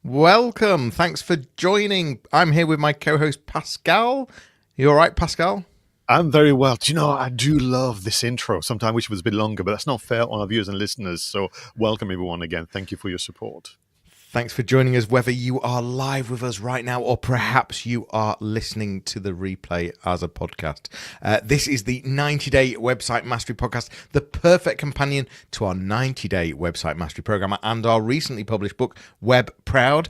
Welcome. Thanks for joining. I'm here with my co-host Pascal. You all right, Pascal? I'm very well. Do you know, I do love this intro. Sometimes I wish it was a bit longer, but that's not fair on our viewers and listeners. So welcome everyone again. Thank you for your support. Thanks for joining us, whether you are live with us right now or perhaps you are listening to the replay as a podcast. This is the 90-Day Website Mastery Podcast, the perfect companion to our 90-Day Website Mastery Program and our recently published book, Web Proud.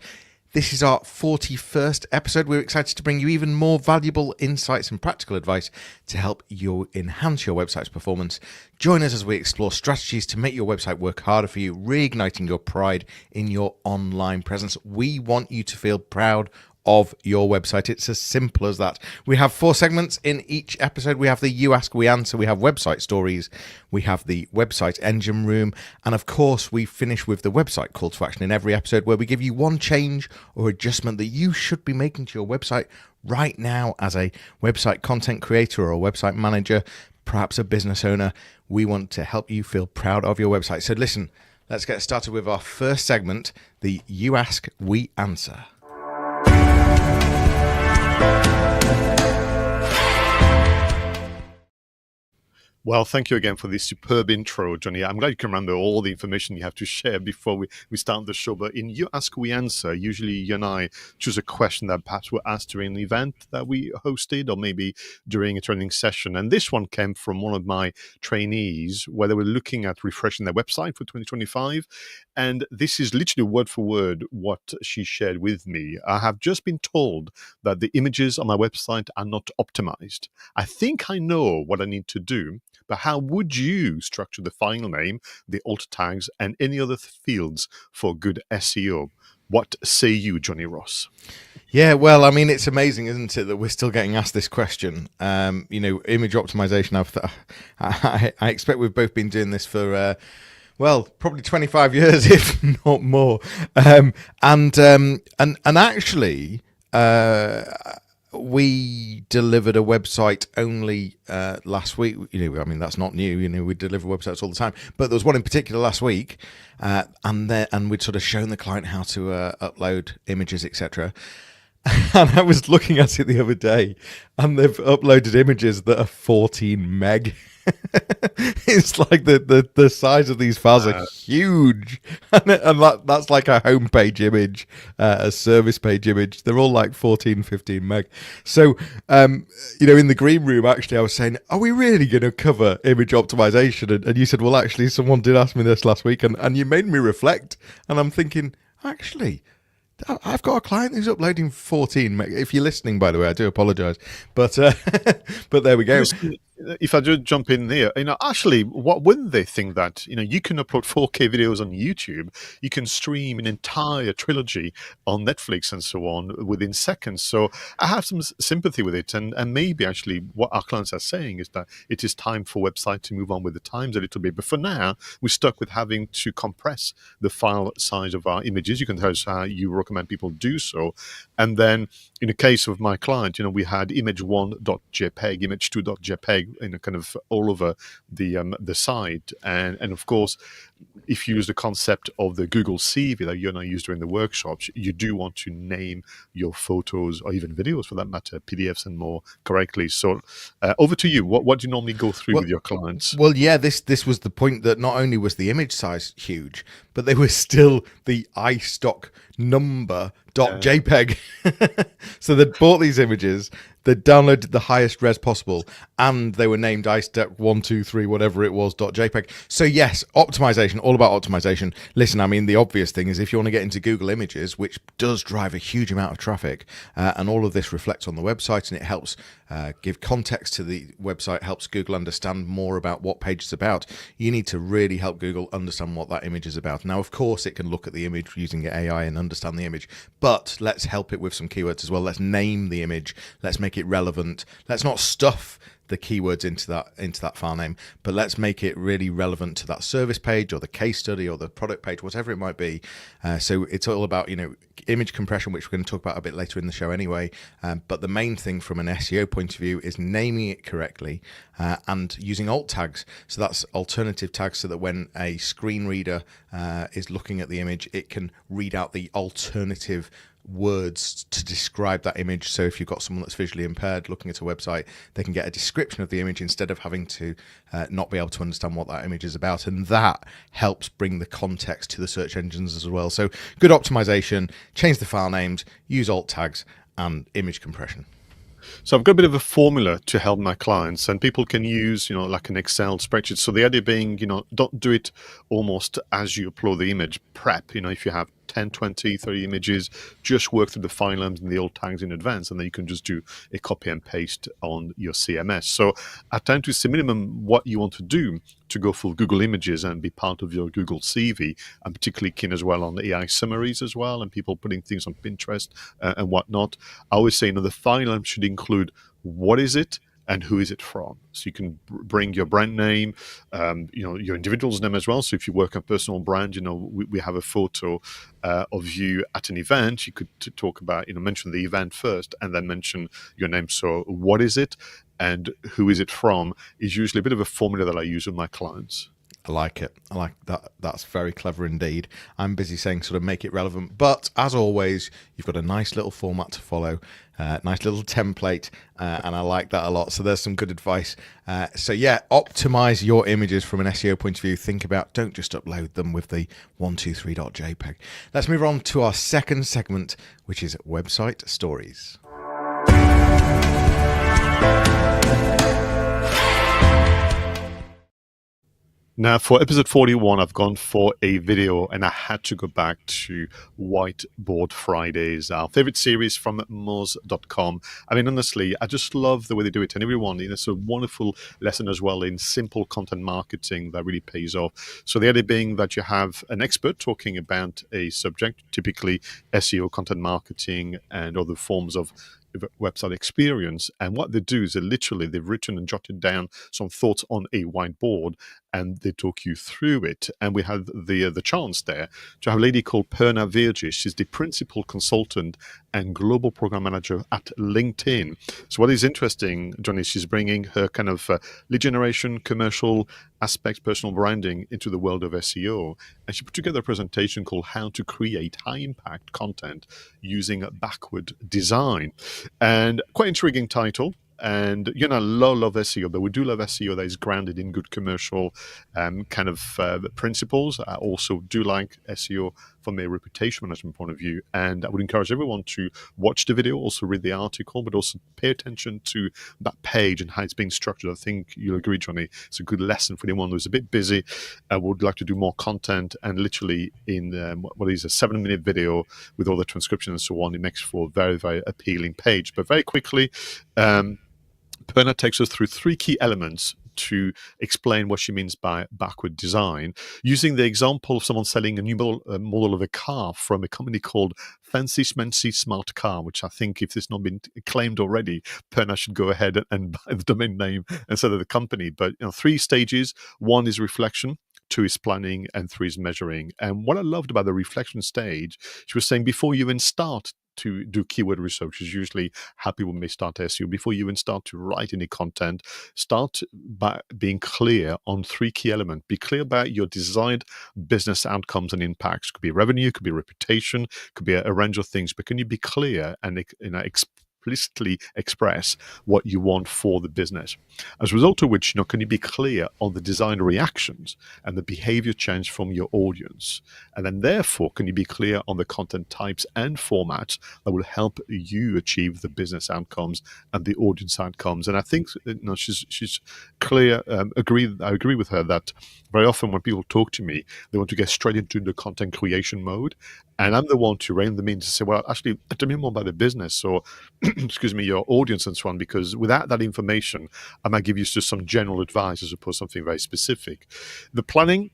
This is our 41st episode. We're excited to bring you even more valuable insights and practical advice to help you enhance your website's performance. Join us as we explore strategies to make your website work harder for you, reigniting your pride in your online presence. We want you to feel proud of your website. It's as simple as that. We have 4 segments in each episode. We have the You Ask, We Answer. We have website stories. We have the website engine room. And of course, we finish with the website call to action in every episode where we give you one change or adjustment that you should be making to your website right now as a website content creator or a website manager, perhaps a business owner. We want to help you feel proud of your website. So listen, let's get started with our first segment, the You Ask, We Answer. Well, thank you again for this superb intro, Johnny. I'm glad you can remember all the information you have to share before we start the show. But in You Ask, We Answer, usually you and I choose a question that perhaps were asked during an event that we hosted or maybe during a training session. And this one came from one of my trainees where they were looking at refreshing their website for 2025. And this is literally word for word what she shared with me. I have just been told that the images on my website are not optimized. I think I know what I need to do. But how would you structure the file name, the alt tags, and any other fields for good SEO? What say you, Johnny Ross? Yeah, well, I mean, it's amazing, isn't it, that we're still getting asked this question. Image optimization, I expect we've both been doing this for, probably 25 years, if not more. And actually, we delivered a website only last week. That's not new. We deliver websites all the time. But there was one in particular last week, and we'd sort of shown the client how to upload images, etc. And I was looking at it the other day, and they've uploaded images that are 14 meg. It's like the size of these files are huge, and that's like a homepage image, a service page image. They're all like 14, 15 meg. So, in the green room, actually, I was saying, are we really going to cover image optimization? And you said, well, actually, someone did ask me this last week, and you made me reflect. And I'm thinking, actually, I've got a client who's uploading 14 meg. If you're listening, by the way, I do apologize, but there we go. If I just jump in here, actually, what wouldn't they think that, you can upload 4K videos on YouTube, you can stream an entire trilogy on Netflix and so on within seconds. So I have some sympathy with it. And maybe actually what our clients are saying is that it is time for website to move on with the times a little bit. But for now, we're stuck with having to compress the file size of our images. You can tell us how you recommend people do so. And then in the case of my client, we had image1.jpg, image2.jpg, kind of all over the site, and of course, if you use the concept of the Google CV that you and I use during the workshops, you do want to name your photos or even videos, for that matter, PDFs and more correctly. So, over to you. What do you normally go through with your clients? Well, yeah, this was the point that not only was the image size huge, but they were still the iStock number.jpg. So they'd bought these images, they downloaded the highest res possible, and they were named iStock 123 whatever it was .jpg. So yes, optimization, all about optimization. Listen, I mean, the obvious thing is if you want to get into Google Images, which does drive a huge amount of traffic, and all of this reflects on the website, and it helps give context to the website, helps Google understand more about what page it's about. You need to really help Google understand what that image is about. Now, of course, it can look at the image using AI and understand the image, but let's help it with some keywords as well. Let's name the image. Let's make it relevant. Let's not stuff the keywords into that file name, but let's make it really relevant to that service page or the case study or the product page, whatever it might be. So it's all about, image compression, which we're going to talk about a bit later in the show anyway. But the main thing from an SEO point of view is naming it correctly and using alt tags. So that's alternative tags, so that when a screen reader is looking at the image, it can read out the alternative words to describe that image. So if you've got someone that's visually impaired looking at a website, they can get a description of the image instead of having to not be able to understand what that image is about. And that helps bring the context to the search engines as well. So good optimization, change the file names, use alt tags, and image compression. So I've got a bit of a formula to help my clients, and people can use, like an Excel spreadsheet. So the idea being, don't do it almost as you upload the image. Prep, if you have 10, 20, 30 images, just work through the filenames and the alt tags in advance, and then you can just do a copy and paste on your CMS. So I tend to say minimum what you want to do to go full Google Images and be part of your Google CV. I'm particularly keen as well on the AI summaries as well, and people putting things on Pinterest and whatnot. I always say, the file name should include what is it and who is it from. So you can bring your brand name, your individual's name as well. So if you work on personal brand, we have a photo of you at an event. You could talk about, mention the event first and then mention your name. So what is it and who is it from is usually a bit of a formula that I use with my clients. I like it. I like that. That's very clever indeed. I'm busy saying sort of make it relevant, but as always, you've got a nice little format to follow, nice little template, and I like that a lot. So there's some good advice. Optimize your images from an SEO point of view. Think about, don't just upload them with the 123.jpg. Let's move on to our second segment, which is website stories. Now, for episode 41, I've gone for a video, and I had to go back to Whiteboard Fridays, our favorite series from Moz.com. I mean, honestly, I just love the way they do it. And everyone, it's a wonderful lesson as well in simple content marketing that really pays off. So the idea being that you have an expert talking about a subject, typically SEO, content marketing, and other forms of website experience. And what they do is they've written and jotted down some thoughts on a whiteboard, and they talk you through it. And we had the chance there to have a lady called Purna Virji. She's the principal consultant and global program manager at LinkedIn. So what is interesting, Jonny, she's bringing her kind of lead generation, commercial aspects, personal branding into the world of SEO. And she put together a presentation called How to Create High Impact Content Using Backward Design. And quite intriguing title. And love SEO, but we do love SEO that is grounded in good commercial principles. I also do like SEO from a reputation management point of view, and I would encourage everyone to watch the video, also read the article, but also pay attention to that page and how it's being structured. I think you'll agree, Jonny, it's a good lesson for anyone who's a bit busy, would like to do more content, and literally in what is a 7-minute video with all the transcription and so on, it makes for a very, very appealing page. But very quickly, Purna takes us through 3 key elements to explain what she means by backward design, using the example of someone selling a new model of a car from a company called Fancy Schmancy Smart Car, which I think, if it's not been claimed already, Purna should go ahead and buy the domain name instead of the company. But 3 stages. 1 is reflection, 2 is planning, and 3 is measuring. And what I loved about the reflection stage, she was saying before you even start to do keyword research, is usually how people may start SEO. Before you even start to write any content, start by being clear on 3 key elements. Be clear about your desired business outcomes and impacts. Could be revenue, could be reputation, could be a range of things. But can you be clear and explicitly express what you want for the business? As a result of which, can you be clear on the desired reactions and the behavior change from your audience? And then therefore, can you be clear on the content types and formats that will help you achieve the business outcomes and the audience outcomes? And I think she's clear. I agree with her that very often when people talk to me, they want to get straight into the content creation mode. And I'm the one to rein them in to say, well, actually, tell me more about the business or, excuse me, your audience and so on, because without that information, I might give you just some general advice as opposed to something very specific. The planning,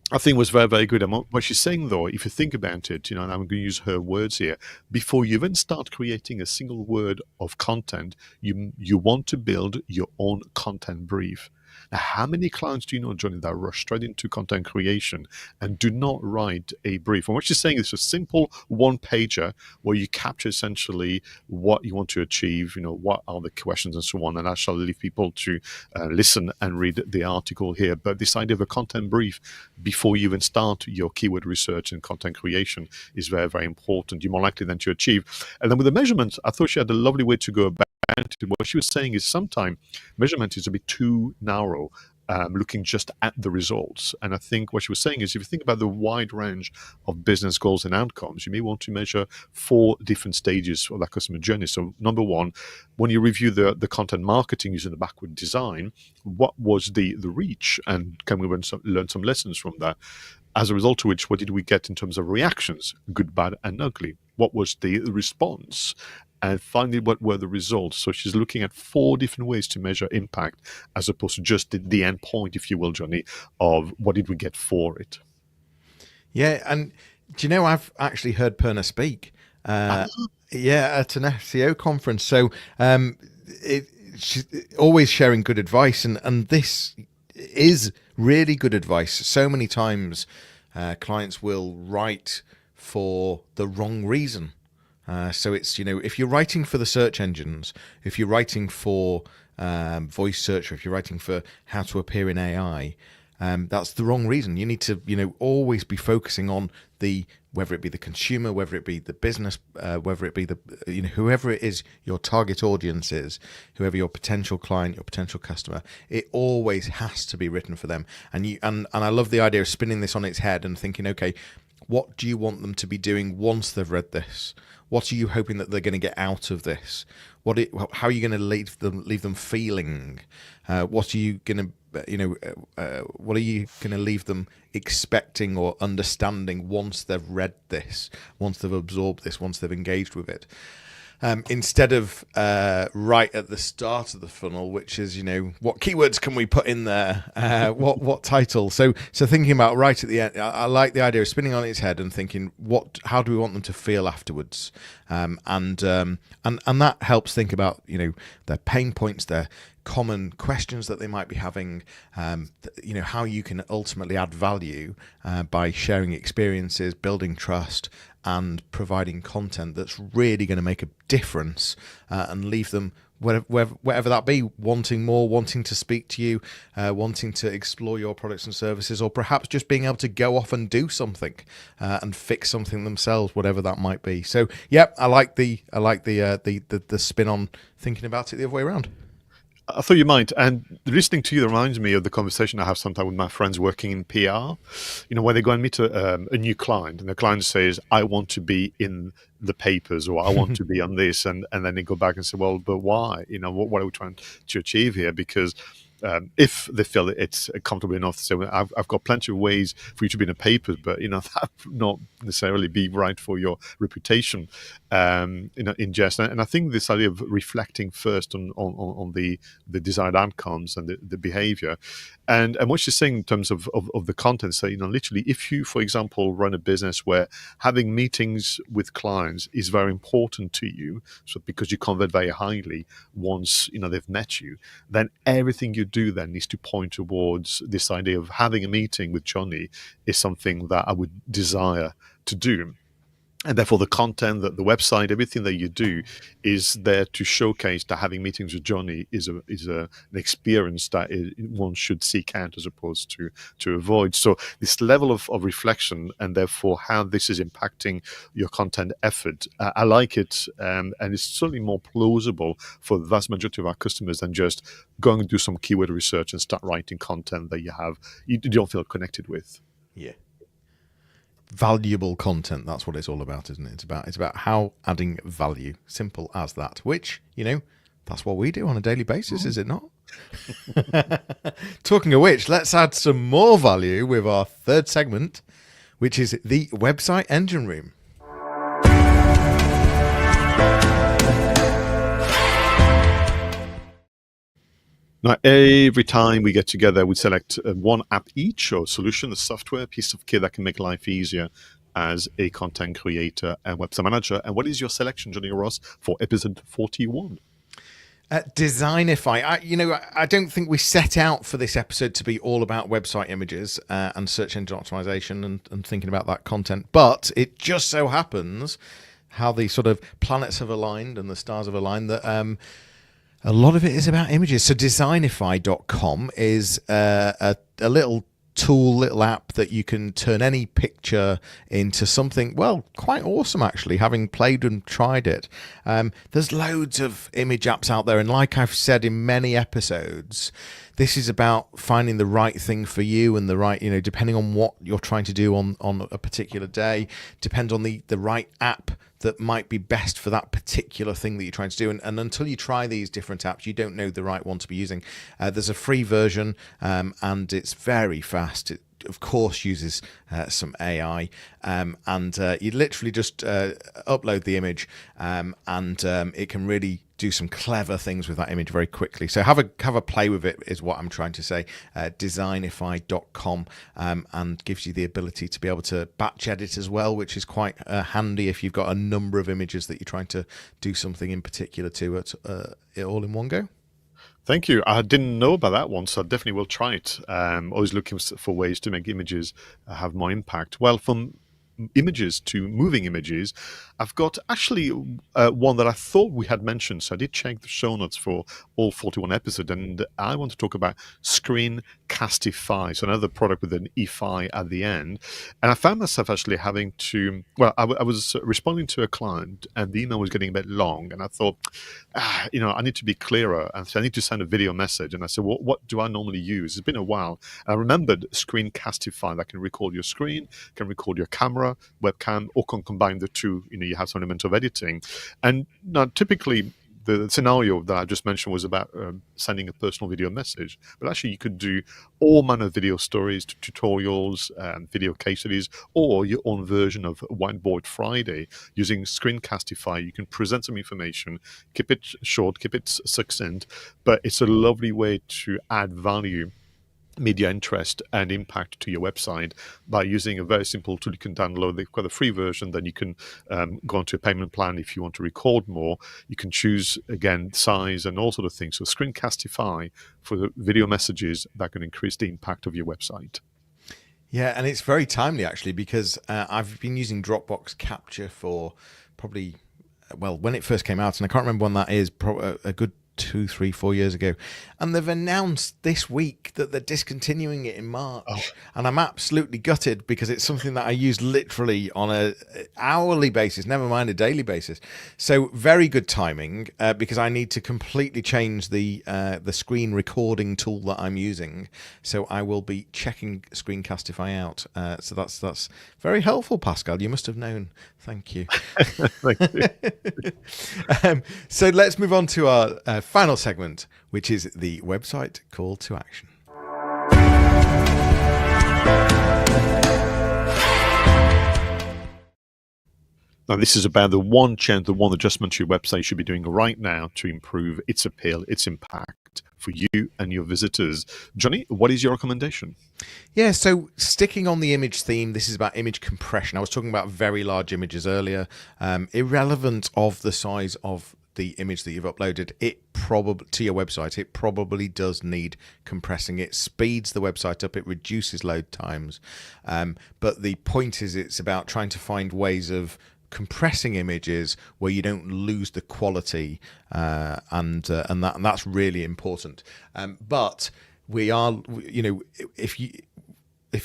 I think was very, very good. And what she's saying, though, if you think about it, and I'm going to use her words here, before you even start creating a single word of content, you want to build your own content brief. Now, how many clients do you know, Johnny, that rush straight into content creation and do not write a brief? And what she's saying is a simple one-pager where you capture essentially what you want to achieve, what are the questions and so on. And I shall leave people to listen and read the article here. But this idea of a content brief before you even start your keyword research and content creation is very, very important. You're more likely then to achieve. And then with the measurements, I thought she had a lovely way to go about it. What she was saying is sometimes measurement is a bit too narrow, looking just at the results. And I think what she was saying is if you think about the wide range of business goals and outcomes, you may want to measure 4 different stages of that customer journey. So number one, when you review the content marketing using the backward design, what was the reach? And can we learn some lessons from that? As a result of which, what did we get in terms of reactions, good, bad, and ugly? What was the response? And finally, what were the results? So she's looking at 4 different ways to measure impact, as opposed to just the end point, if you will, Johnny, of what did we get for it. Yeah, and do you know, I've actually heard Purna speak at an SEO conference. So she's always sharing good advice, and this is really good advice. So many times clients will write for the wrong reason. So it's, if you're writing for the search engines, if you're writing for voice search, or if you're writing for how to appear in AI, that's the wrong reason. You need to, always be focusing on whether it be the consumer, whether it be the business, whether it be the, whoever it is your target audience is, whoever your potential client, your potential customer, it always has to be written for them. And I love the idea of spinning this on its head and thinking, okay, what do you want them to be doing once they've read this? What are you hoping that they're going to get out of this? How are you going to leave them feeling? What are you going to, what are you going to leave them expecting or understanding once they've read this, once they've absorbed this, once they've engaged with it? Instead of right at the start of the funnel, which is, what keywords can we put in there? What title? So thinking about right at the end, I like the idea of spinning on its head and thinking, how do we want them to feel afterwards? And that helps think about, their pain points, their common questions that they might be having, how you can ultimately add value by sharing experiences, building trust, and providing content that's really going to make a difference and leave them, whatever that be, wanting more, wanting to speak to you, wanting to explore your products and services, or perhaps just being able to go off and do something and fix something themselves, whatever that might be. So, yeah, I like the spin on thinking about it the other way around. I thought you might. And listening to you reminds me of the conversation I have sometimes with my friends working in PR. When they go and meet a new client, and the client says, I want to be in the papers, or I want to be on this. And then they go back and say, well, but why? What are we trying to achieve here? Because if they feel it's comfortable enough to say, well, I've got plenty of ways for you to be in the papers, but that would not necessarily be right for your reputation, in jest. And I think this idea of reflecting first on the desired outcomes and the behavior, and what she's saying in terms of the content. So literally, if you, for example, run a business where having meetings with clients is very important to you, so because you convert very highly once they've met you, then everything you do then needs to point towards this idea of having a meeting with Jonny is something that I would desire to do. And therefore, the content, the website, everything that you do is there to showcase that having meetings with Jonny is an experience that one should seek out as opposed to avoid. So this level of reflection, and therefore how this is impacting your content effort, I like it, and it's certainly more plausible for the vast majority of our customers than just going and do some keyword research and start writing content that you don't feel connected with. Yeah. Valuable content, that's what it's all about, isn't it? It's about how adding value, simple as that, which that's what we do on a daily basis, is it not? Talking of which, let's add some more value with our third segment, which is the website engine room. Now, every time we get together, we select one app each, or solution, a software, piece of kit that can make life easier as a content creator and website manager. And what is your selection, Johnny Ross, for episode 41? Designify. I don't think we set out for this episode to be all about website images and search engine optimization and thinking about that content, but it just so happens how the sort of planets have aligned and the stars have aligned that a lot of it is about images. So Designify.com is a little tool, little app that you can turn any picture into something, well, quite awesome actually, having played and tried it. There's loads of image apps out there, and like I've said in many episodes, this is about finding the right thing for you and the right, depending on what you're trying to do on a particular day, depends on the right app that might be best for that particular thing that you're trying to do. And until you try these different apps, you don't know the right one to be using. There's a free version, and it's very fast. It, of course, uses some AI, and you literally just upload the image, and it can really do some clever things with that image very quickly. So have a play with it is what I'm trying to say. Designify.com, and gives you the ability to be able to batch edit as well, which is quite handy if you've got a number of images that you're trying to do something in particular to it all in one go. Thank you. I didn't know about that one, so I definitely will try it. Always looking for ways to make images have more impact. Well, from images to moving images, I've got actually one that I thought we had mentioned. So I did check the show notes for all 41 episodes, and I want to talk about Screencastify, so another product with an EFI at the end. And I found myself actually having to, well, I was responding to a client, and the email was getting a bit long, and I thought, I need to be clearer, and so I need to send a video message. And I said, well, what do I normally use? It's been a while. And I remembered Screencastify that can record your screen, can record your camera, webcam, or can combine the two. You have some element of editing. And now typically the scenario that I just mentioned was about sending a personal video message, but actually you could do all manner of video stories, tutorials, video case studies, or your own version of Whiteboard Friday. Using Screencastify, you can present some information, keep it short, keep it succinct, but it's a lovely way to add value, media interest and impact to your website by using a very simple tool you can download. They've got a free version, then you can go onto a payment plan if you want to record more. You can choose, again, size and all sort of things. So Screencastify for the video messages that can increase the impact of your website. Yeah, and it's very timely actually, because I've been using Dropbox Capture for probably, well, when it first came out, and I can't remember when that is, a good 2, 3, 4 years ago, and they've announced this week that they're discontinuing it in March. And I'm absolutely gutted, because it's something that I use literally on a hourly basis, never mind a daily basis. So very good timing, because I need to completely change the screen recording tool that I'm using. So I will be checking Screencastify out. So that's very helpful, Pascal. You must have known. Thank you. Thank you. So let's move on to our final segment, which is the website call to action. Now, this is about the one adjustment to your website you should be doing right now to improve its appeal, its impact for you and your visitors. Johnny, what is your recommendation? Yeah, so sticking on the image theme, this is about image compression. I was talking about very large images earlier, irrelevant of the size of the image that you've uploaded, it probably to your website, it probably does need compressing. It speeds the website up, it reduces load times, but the point is, it's about trying to find ways of compressing images where you don't lose the quality, and that's really important. But we are, if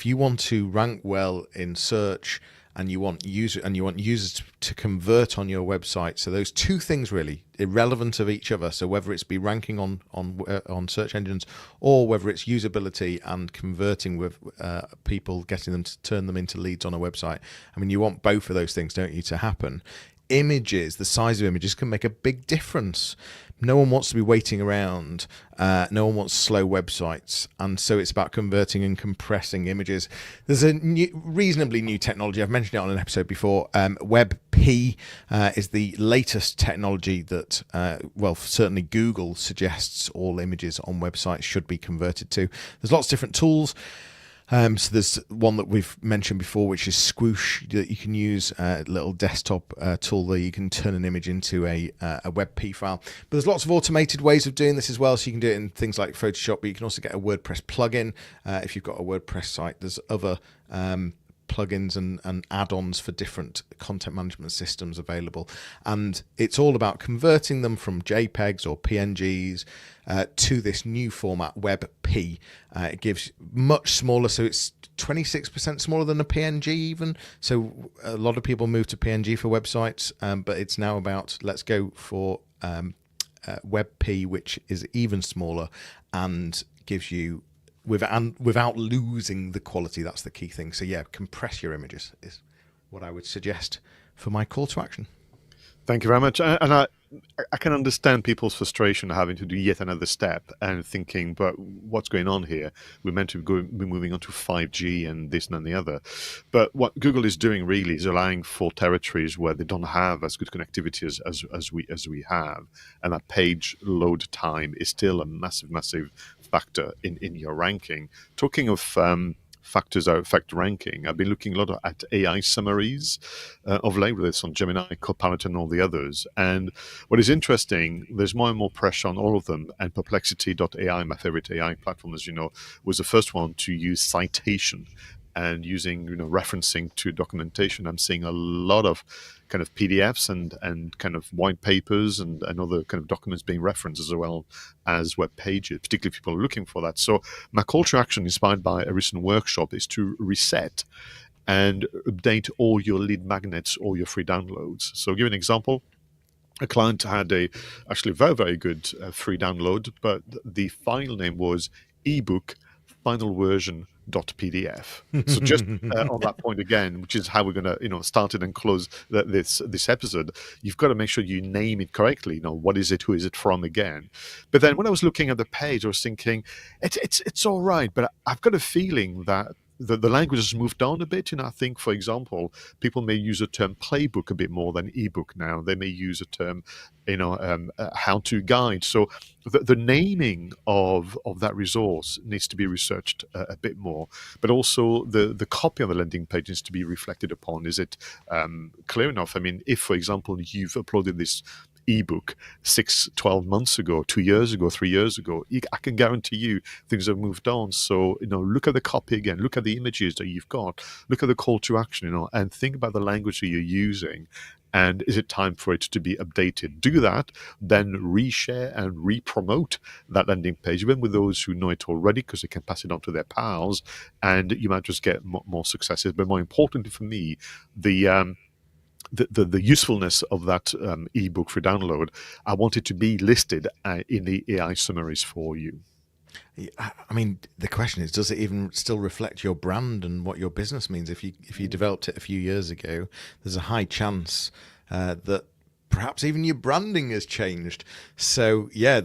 you want to rank well in search, and you want users to convert on your website. So those two things really irrelevant of each other. So whether it's be ranking on search engines, or whether it's usability and converting with people, getting them to turn them into leads on a website. I mean, you want both of those things, don't you, to happen. Images, the size of images can make a big difference. No one wants to be waiting around. No one wants slow websites. And so it's about converting and compressing images. There's a reasonably new technology. I've mentioned it on an episode before, web WebP is the latest technology that, certainly Google suggests all images on websites should be converted to. There's lots of different tools. So there's one that we've mentioned before, which is Squoosh, that you can use, a little desktop tool that you can turn an image into a WebP file. But there's lots of automated ways of doing this as well. So you can do it in things like Photoshop, but you can also get a WordPress plugin. If you've got a WordPress site, there's other plugins and add-ons for different content management systems available, and it's all about converting them from JPEGs or PNGs to this new format, WebP. It gives much smaller, so it's 26% smaller than a PNG even. So a lot of people move to PNG for websites, but it's now about, let's go for WebP, which is even smaller and gives you without losing the quality. That's the key thing. So yeah, compress your images is what I would suggest for my call to action. Thank you very much. And I can understand people's frustration having to do yet another step and thinking, but what's going on here? We're meant to be moving on to 5G and this and the other. But what Google is doing really is allowing for territories where they don't have as good connectivity as we have. And that page load time is still a massive factor in your ranking. Talking of factors that affect ranking, I've been looking a lot at AI summaries of late, whether it's on Gemini, Copilot, and all the others. And what is interesting, there's more and more pressure on all of them. And Perplexity.ai, my favorite AI platform, as you know, was the first one to use citation and using referencing to documentation. I'm seeing a lot of kind of PDFs and kind of white papers and other kind of documents being referenced as well as web pages, particularly if people are looking for that. So my call to action, inspired by a recent workshop, is to reset and update all your lead magnets or your free downloads. So I'll give you an example. A client had actually very good free download, but the file name was ebook final version .pdf. So just on that point again, which is how we're going to start it and close this episode, you've got to make sure you name it correctly. What is it, who is it from again? But then when I was looking at the page, I was thinking it's all right, but I've got a feeling that the language has moved on a bit. I think, for example, people may use the term playbook a bit more than ebook now. They may use a term, how-to guide. So the naming of that resource needs to be researched a bit more. But also the copy on the landing page needs to be reflected upon. Is it clear enough? I mean, if, for example, you've uploaded this ebook 6-12 months ago, 2 years ago, 3 years ago, I can guarantee you things have moved on. So look at the copy again, look at the images that you've got, look at the call to action, and think about the language that you're using, and is it time for it to be updated? Do that, then reshare and re-promote that landing page, even with those who know it already, because they can pass it on to their pals, and you might just get more successes. But more importantly for me, the usefulness of that ebook for download, I want it to be listed in the AI summaries for you. I mean, the question is, does it even still reflect your brand and what your business means? If you developed it a few years ago, there's a high chance that perhaps even your branding has changed. So yeah,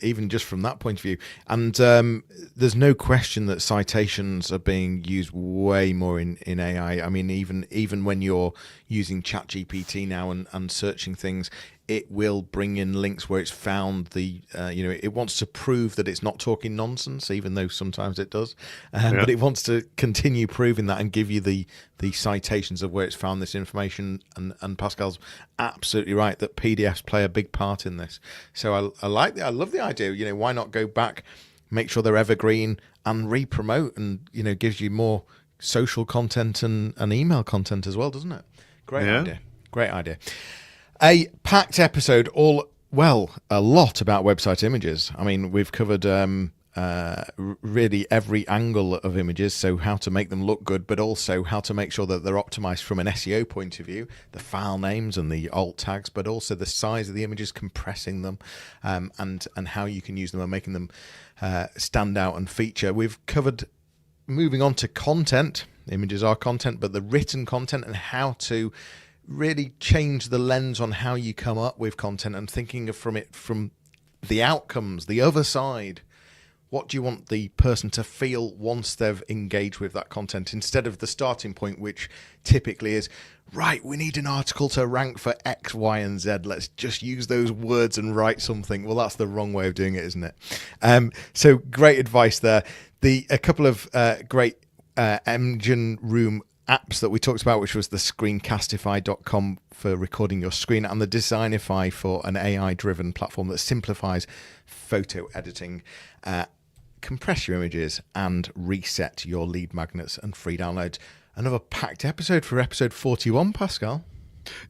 even just from that point of view, and there's no question that citations are being used way more in AI. I mean, even when you're using ChatGPT now and searching things, it will bring in links where it's found it wants to prove that it's not talking nonsense, even though sometimes it does. But it wants to continue proving that and give you the citations of where it's found this information. And Pascal's absolutely right that PDFs play a big part in this. So I love the idea. Why not go back, make sure they're evergreen, and re-promote, and gives you more social content and email content as well, doesn't it? Great idea. A packed episode, a lot about website images. I mean, we've covered really every angle of images, so how to make them look good, but also how to make sure that they're optimized from an SEO point of view, the file names and the alt tags, but also the size of the images, compressing them, and how you can use them and making them stand out and feature. We've covered, moving on to content. Images are content, but the written content and how to really change the lens on how you come up with content and thinking from the outcomes, the other side. What do you want the person to feel once they've engaged with that content, instead of the starting point, which typically is, right, we need an article to rank for X, Y, and Z. Let's just use those words and write something. Well, that's the wrong way of doing it, isn't it? So great advice there. A couple of great engine room apps that we talked about, which was the screencastify.com for recording your screen, and the Designify for an AI-driven platform that simplifies photo editing, compress your images, and reset your lead magnets and free downloads. Another packed episode for episode 41, Pascal.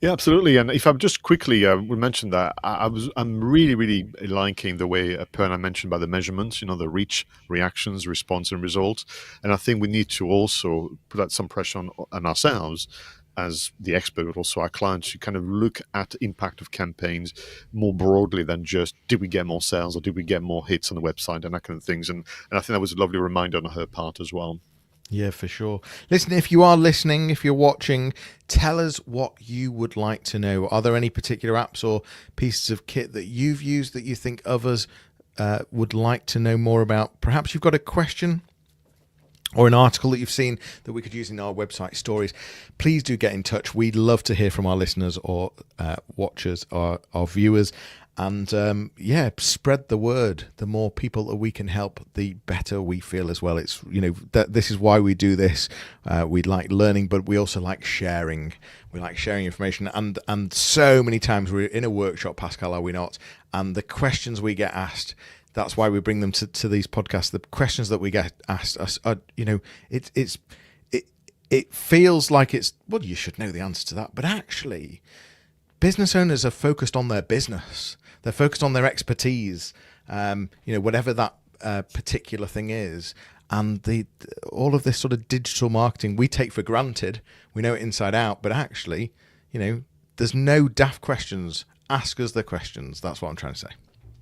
Yeah, absolutely. And if I'm just quickly, we mentioned that I'm really liking the way Purna mentioned about the measurements, the reach, reactions, response, and results. And I think we need to also put out some pressure on ourselves as the expert, but also our clients, to kind of look at impact of campaigns more broadly than just, did we get more sales or did we get more hits on the website and that kind of things. And I think that was a lovely reminder on her part as well. Yeah, for sure. Listen, if you are listening, if you're watching, tell us what you would like to know. Are there any particular apps or pieces of kit that you've used that you think others would like to know more about? Perhaps you've got a question or an article that you've seen that we could use in our website stories. Please do get in touch. We'd love to hear from our listeners or watchers or our viewers. And spread the word. The more people that we can help, the better we feel as well. It's, this is why we do this. We like learning, but we also like sharing. We like sharing information. And so many times we're in a workshop, Pascal, are we not? And the questions we get asked, that's why we bring them to these podcasts. The questions that we get asked are, it feels like it's, well, you should know the answer to that. But actually, business owners are focused on their business. They're focused on their expertise, whatever that particular thing is. And all of this sort of digital marketing we take for granted. We know it inside out, but actually, there's no daft questions. Ask us the questions. That's what I'm trying to say.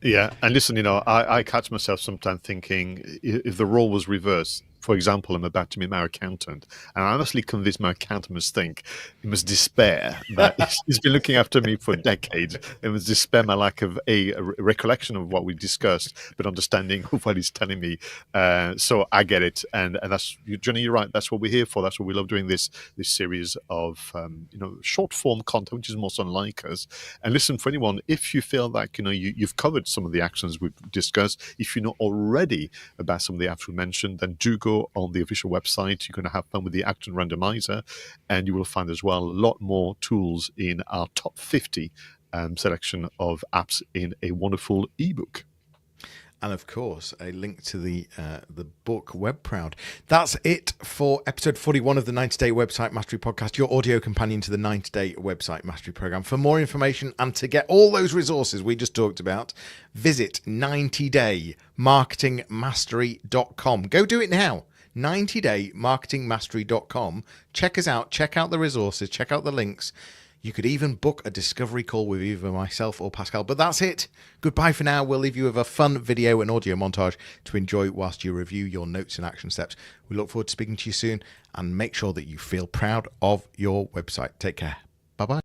Yeah, and listen, I catch myself sometimes thinking, if the role was reversed, for example, I'm about to meet my accountant, and I'm honestly convinced my accountant must think, he must despair that he's been looking after me for decades. He must despair my lack of a recollection of what we discussed, but understanding of what he's telling me. So I get it, and that's, Jonny, you're right. That's what we're here for. That's what we love doing this series of short form content, which is most unlike us. And listen, for anyone, if you feel like you've covered some of the actions we've discussed, if you know already about some of the apps we mentioned, then do go on the official website. You're going to have fun with the action randomizer, and you will find as well a lot more tools in our top 50 selection of apps in a wonderful ebook. And of course, a link to the book Web Proud. That's it for episode 41 of the 90-Day Website Mastery Podcast, your audio companion to the 90-Day Website Mastery Program. For more information and to get all those resources we just talked about, visit 90daymarketingmastery.com. Go do it now. 90daymarketingmastery.com. Check us out. Check out the resources. Check out the links. You could even book a discovery call with either myself or Pascal. But that's it. Goodbye for now. We'll leave you with a fun video and audio montage to enjoy whilst you review your notes and action steps. We look forward to speaking to you soon, and make sure that you feel proud of your website. Take care. Bye-bye.